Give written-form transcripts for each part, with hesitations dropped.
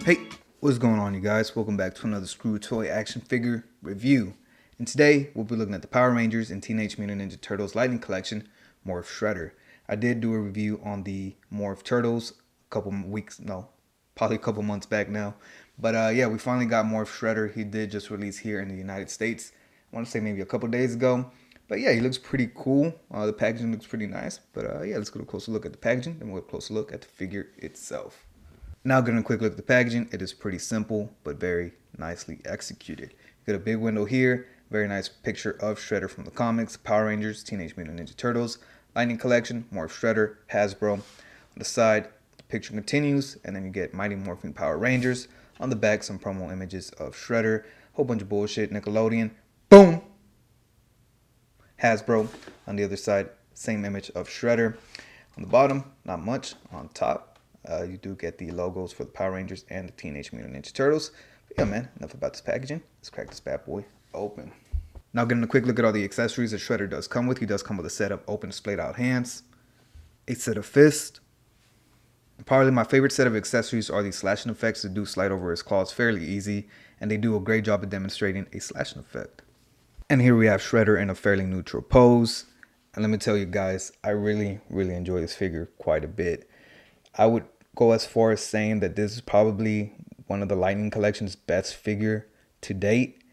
Hey, what's going on, you guys? Welcome back to another Screw Toy action figure review. And today we'll be looking at the Power Rangers and Teenage Mutant Ninja Turtles Lightning Collection Morphed Shredder. I did do a review on the Morphed Turtles probably a couple months back now. But yeah, we finally got Morphed Shredder. He did just release here in the United States. I want to say maybe a couple days ago. But yeah, he looks pretty cool. The packaging looks pretty nice. But yeah, let's get a closer look at the packaging, then we'll get a closer look at the figure itself. Now getting a quick look at the packaging, it is pretty simple, but very nicely executed. You get a big window here, very nice picture of Shredder from the comics, Power Rangers, Teenage Mutant Ninja Turtles, Lightning Collection, Morph Shredder, Hasbro. On the side, the picture continues, and then you get Mighty Morphin Power Rangers. On the back, some promo images of Shredder, whole bunch of bullshit, Nickelodeon, boom! Hasbro. On the other side, same image of Shredder. On the bottom, not much. On top, you do get the logos for the Power Rangers and the Teenage Mutant Ninja Turtles. But yeah, man, enough about this packaging. Let's crack this bad boy open. Now getting a quick look at all the accessories that Shredder does come with. He does come with a set of open splayed out hands, a set of fists. Probably my favorite set of accessories are the slashing effects that do slide over his claws fairly easy, and they do a great job of demonstrating a slashing effect. And here we have Shredder in a fairly neutral pose. And let me tell you guys, I really enjoy this figure quite a bit. I would go as far as saying that this is probably one of the Lightning Collection's best figure to date,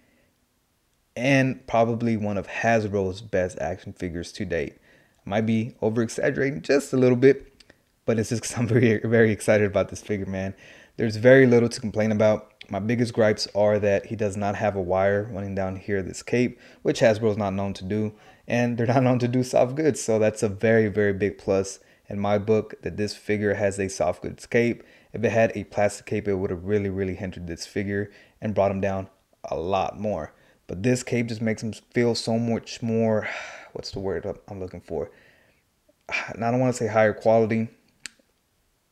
and probably one of Hasbro's best action figures to date. I might be over exaggerating just a little bit, but it's just because I'm very excited about this figure, man. There's very little to complain about. My biggest gripes are that he does not have a wire running down here this cape, which Hasbro is not known to do, and they're not known to do soft goods, so that's a very big plus in my book, that this figure has a soft goods cape. If it had a plastic cape, it would have really hindered this figure and brought him down a lot more. But this cape just makes him feel so much more, what's the word I'm looking for? And I don't want to say higher quality,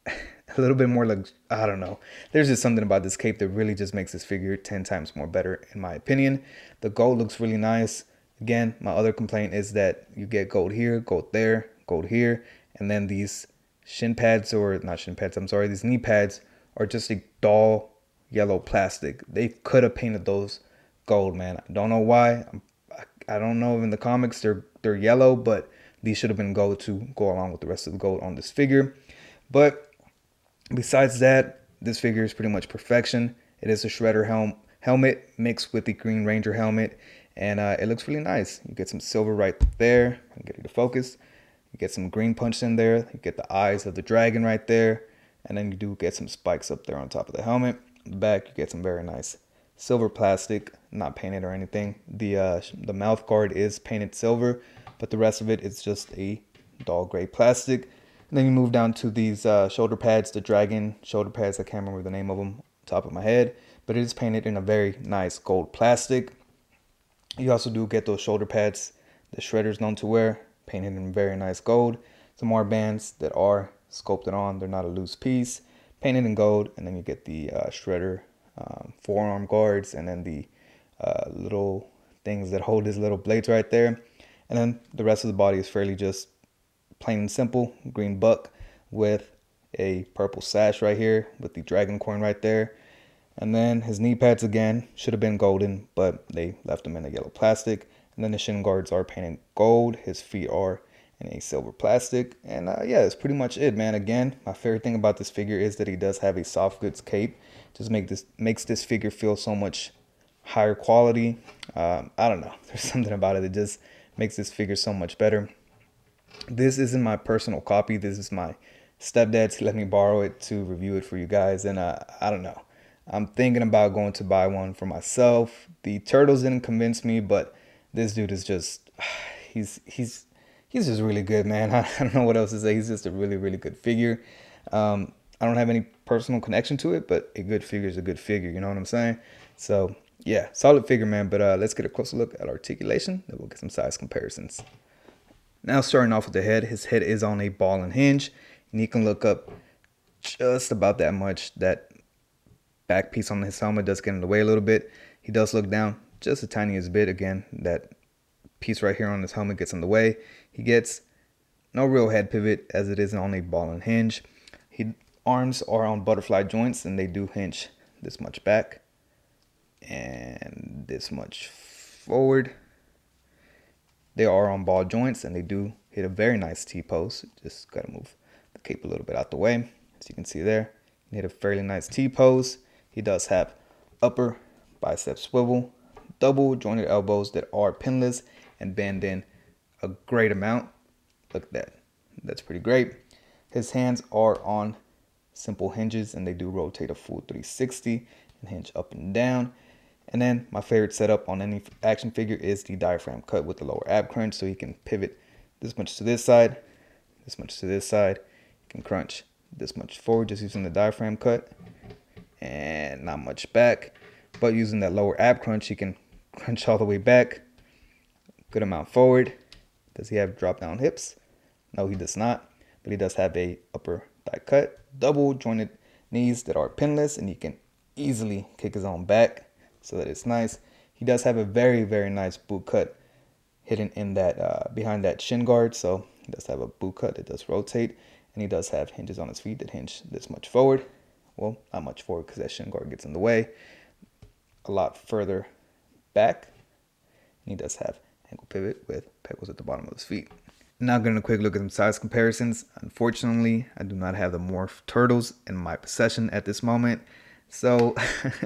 a little bit more like, I don't know. There's just something about this cape that really just makes this figure 10 times more better, in my opinion. The gold looks really nice. Again, my other complaint is that you get gold here, gold there, gold here. And then these shin pads, or not shin pads, I'm sorry, these knee pads are just a dull yellow plastic. They could have painted those gold, man. I don't know why. I don't know if in the comics they're yellow, but these should have been gold to go along with the rest of the gold on this figure. But besides that, this figure is pretty much perfection. It is a Shredder helmet mixed with the Green Ranger helmet, and it looks really nice. You get some silver right there. I'll get it to focus. You get some green punch in there. You get the eyes of the dragon right there. And then you do get some spikes up there on top of the helmet. On the back, you get some very nice silver plastic, not painted or anything. The mouth guard is painted silver, but the rest of it is just a dull gray plastic. And then you move down to these shoulder pads, the dragon shoulder pads. I can't remember the name of them top of my head, but it is painted in a very nice gold plastic. You also do get those shoulder pads that Shredder's known to wear, painted in very nice gold. Some more bands that are sculpted on. They're not a loose piece. Painted in gold. And then you get the Shredder forearm guards. And then the little things that hold his little blades right there. And then the rest of the body is fairly just plain and simple. Green buck with a purple sash right here with the dragon corn right there. And then his knee pads again should have been golden, but they left them in a yellow plastic. And then the shin guards are painted gold. His feet are in a silver plastic. And yeah, that's pretty much it, man. Again, my favorite thing about this figure is that he does have a soft goods cape. Just makes this figure feel so much higher quality. I don't know. There's something about it that just makes this figure so much better. This isn't my personal copy. This is my stepdad's. He let me borrow it to review it for you guys. And I don't know. I'm thinking about going to buy one for myself. The turtles didn't convince me, but this dude is just, he's just really good, man. I don't know what else to say. He's just a really good figure. I don't have any personal connection to it, but a good figure is a good figure. You know what I'm saying? So yeah, solid figure, man. But let's get a closer look at articulation. Then we'll get some size comparisons. Now starting off with the head, his head is on a ball and hinge, and you can look up just about that much. That back piece on his helmet does get in the way a little bit. He does look down just the tiniest bit. Again, that piece right here on his helmet gets in the way. He gets no real head pivot as it is on a ball and hinge. Arms are on butterfly joints and they do hinge this much back, and this much forward. They are on ball joints, and they do hit a very nice T-pose. Just gotta move the cape a little bit out the way. As you can see there, he hit a fairly nice T-pose. He does have upper bicep swivel, double jointed elbows that are pinless and bend in a great amount. Look at that. That's pretty great. His hands are on simple hinges, and they do rotate a full 360 and hinge up and down. And then my favorite setup on any action figure is the diaphragm cut with the lower ab crunch, so you can pivot this much to this side, this much to this side. You can crunch this much forward just using the diaphragm cut, and not much back. But using that lower ab crunch, you can crunch all the way back, good amount forward. Does he have drop down hips? No, he does not, but he does have a upper thigh cut, double jointed knees that are pinless, and you can easily kick his own back so that it's nice. He does have a very, very nice boot cut hidden in that behind that shin guard, so he does have a boot cut that does rotate, and he does have hinges on his feet that hinge this much forward. Well, not much forward because that shin guard gets in the way. A lot further back, and he does have ankle pivot with pegals at the bottom of his feet. Now getting a quick look at some size comparisons. Unfortunately, I do not have the Morphed turtles in my possession at this moment. So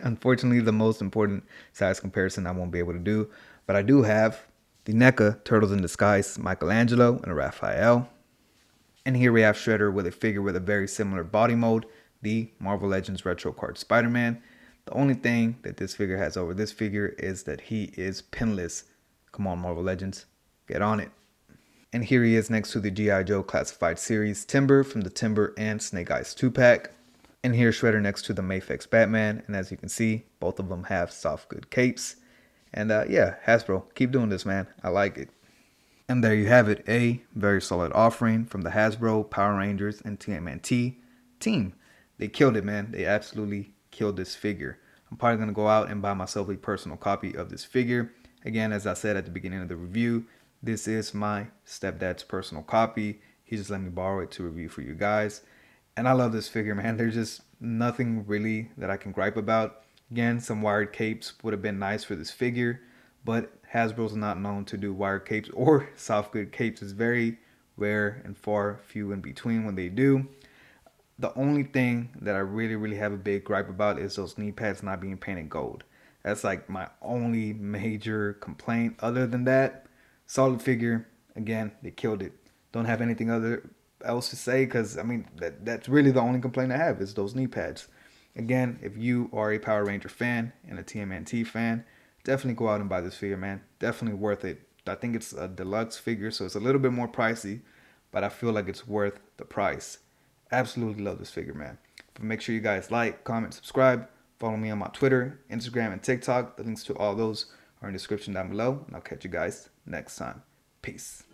unfortunately, the most important size comparison I won't be able to do. But I do have the NECA Turtles in Disguise Michelangelo and Raphael. And here we have Shredder with a figure with a very similar body mold, the Marvel Legends Retro Card Spider-Man. The only thing that this figure has over this figure is that he is pinless. Come on, Marvel Legends, get on it. And here he is next to the G.I. Joe Classified Series Timber from the Timber and Snake Eyes 2-pack. And here's Shredder next to the Mafex Batman. And as you can see, both of them have soft good capes. And yeah, Hasbro, keep doing this, man. I like it. And there you have it, a very solid offering from the Hasbro, Power Rangers, and TMNT team. They killed it, man. They absolutely killed this figure. I'm probably going to go out and buy myself a personal copy of this figure. Again, as I said at the beginning of the review, this is my stepdad's personal copy. He just let me borrow it to review for you guys. And I love this figure, man. There's just nothing really that I can gripe about. Again, some wired capes would have been nice for this figure, but Hasbro's not known to do wired capes or soft good capes. It's very rare and far few in between when they do. The only thing that I really have a big gripe about is those knee pads not being painted gold. That's like my only major complaint. Other than that, solid figure. Again, they killed it. Don't have anything else to say, because I mean that's really the only complaint I have is those knee pads. Again, if you are a Power Ranger fan and a TMNT fan, definitely go out and buy this figure, man. Definitely worth it. I think it's a deluxe figure, so it's a little bit more pricey, but I feel like it's worth the price. Absolutely love this figure, man. But make sure you guys like, comment, subscribe. Follow me on my Twitter, Instagram, and TikTok. The links to all those are in the description down below. And I'll catch you guys next time. Peace.